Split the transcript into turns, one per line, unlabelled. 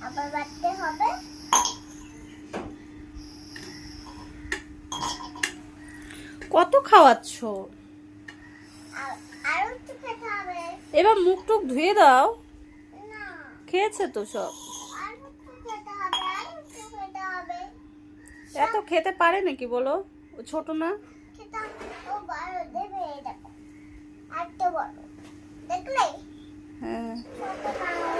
আবার বাটতে হবে।
কত খাওয়াচ্ছ?
আরো একটু খেতে হবে।
এবার মুখ টুক ধুয়ে দাও।
না,
খেয়েছে তো সব।
আরো একটু খেতে হবে, আরো একটু খেতে হবে।
এত খেতে পারে নাকি বলো? ও ছোট না?
খেতে হবে। ও বড় দেবে, এই দেখো। আরেকটা বড়। দেখলে?
হ্যাঁ।
ছোট নাও।